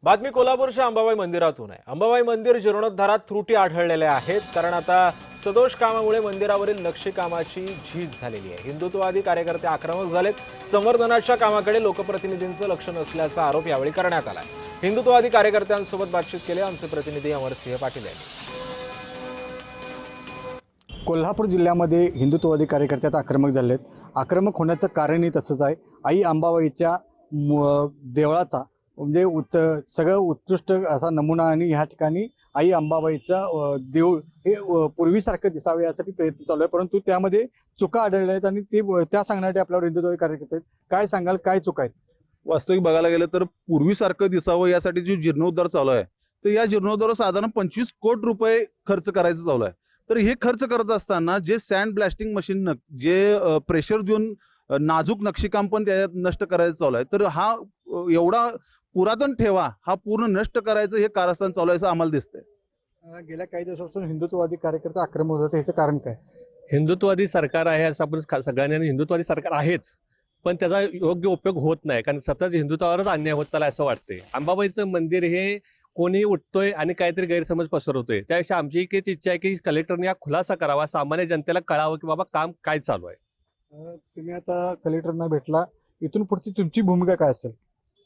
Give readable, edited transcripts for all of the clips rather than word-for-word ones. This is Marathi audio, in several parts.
बातमी कोल्हापूरच्या अंबाबाई मंदिरातून आहे। अंबाबाई मंदिर जीर्णोद्धारात त्रुटी आढळलेल्या आहेत, कारण आता सदोष कामामुळे मंदिरावरील नक्षीकामाची झीज झालेली आहे। हिंदुत्ववादी कार्यकर्ते आक्रमक झालेत। संवर्धनाच्या कामाकडे लोकप्रतिनिधींचं लक्ष नसल्याचा आरोप यावेळी करण्यात आला। हिंदुत्ववादी कार्यकर्त्यांसोबत बातचीत केली आमचे प्रतिनिधी अमरसिंह पाटील यांनी। कोल्हापूर जिल्ह्यामध्ये हिंदुत्ववादी कार्यकर्ते आक्रमक झालेत। आक्रमक होण्याचं कारणही तसंच आहे। आई अंबाबाईच्या देवळाचा म्हणजे सगळं उत्कृष्ट असा नमुना आणि ह्या ठिकाणी आई अंबाबाईचा देऊळ हे पूर्वीसारखं दिसावे यासाठी प्रयत्न चालू आहे, परंतु त्यामध्ये चुका आढळल्या आहेत आणि त्या सांगण्यासाठी आपल्यावर हिंदुत्ववादी कार्यकर्ते आहेत। काय सांगाल, काय चुका आहेत? वास्तविक बघायला गेलं तर पूर्वीसारखं दिसावं यासाठी जो जीर्णोद्धार चालू आहे, तर या जीर्णोद्धारावर साधारण 25 कोटी रुपये खर्च करायचं चालू आहे। तर हे खर्च करत असताना जे सँड ब्लास्टिंग मशीन जे प्रेशर देऊन नाजूक नक्षीकाम पण त्याच्यात नष्ट करायचं चालू आहे, तर हा एवढा पुरातन ठेवा हा पूर्ण नष्ट करायचं हे कारस्थान चालू आहे असं आम्हाला दिसतंय। गेल्या काही दिवसापासून हिंदुत्ववादी कार्यकर्ते आक्रमक होतात, ह्याचं कारण काय? हिंदुत्ववादी सरकार आहे असं आपण सगळ्यांनी, हिंदुत्ववादी सरकार आहेच, पण त्याचा योग्य उपयोग होत नाही, कारण सतत हिंदुत्वावरच अन्याय होत चालला असं वाटतंय। अंबाबाईचं मंदिर हे कोणी उठतोय आणि काहीतरी गैरसमज पसरवतोय, त्यापेक्षा आमची एकच इच्छा आहे की कलेक्टरने हा खुलासा करावा, सामान्य जनतेला कळावं की बाबा काम काय चालू आहे। तुम्ही आता कलेक्टरना भेटला, इथून पुढची तुमची भूमिका काय असेल?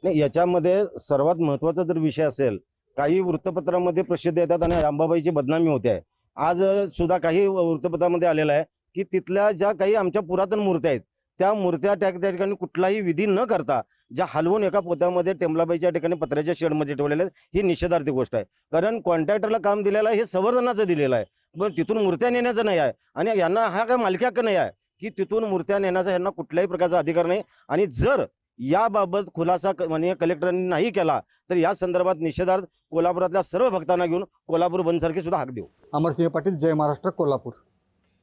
नाही, याच्यामध्ये सर्वात महत्त्वाचा जर विषय असेल, काही वृत्तपत्रामध्ये प्रसिद्ध येतात आणि अंबाबाईची बदनामी होते आहे। आज सुद्धा काही वृत्तपत्रामध्ये आलेलं आहे की तिथल्या ज्या काही आमच्या पुरातन मूर्त्या आहेत त्या मूर्त्या त्या ठिकाणी कुठलाही विधी न करता ज्या हलवून एका पोत्यामध्ये टेंबलाबाईच्या ठिकाणी पत्र्याच्या शेडमध्ये ठेवलेल्या आहेत, ही निषेधार्थ गोष्ट आहे। कारण कॉन्ट्रॅक्टरला काम दिलेलं आहे हे संवर्धनाचं दिलेलं आहे, पण तिथून मूर्त्या नेण्याचं नाही आहे आणि यांना हा काय मालकी हक्क नाही आहे की तिथून मूर्त्या नेण्याचा यांना कुठल्याही प्रकारचा अधिकार नाही। आणि जर याबाबत खुलासा म्हणजे कलेक्टरांनी नाही केला तर या संदर्भात निषेधार्थ कोल्हापुरातल्या सर्व भक्तांना घेऊन कोल्हापूर बंदसारखी सुद्धा हाक देऊ। अमरसिंह पाटील, जय महाराष्ट्र, कोल्हापूर।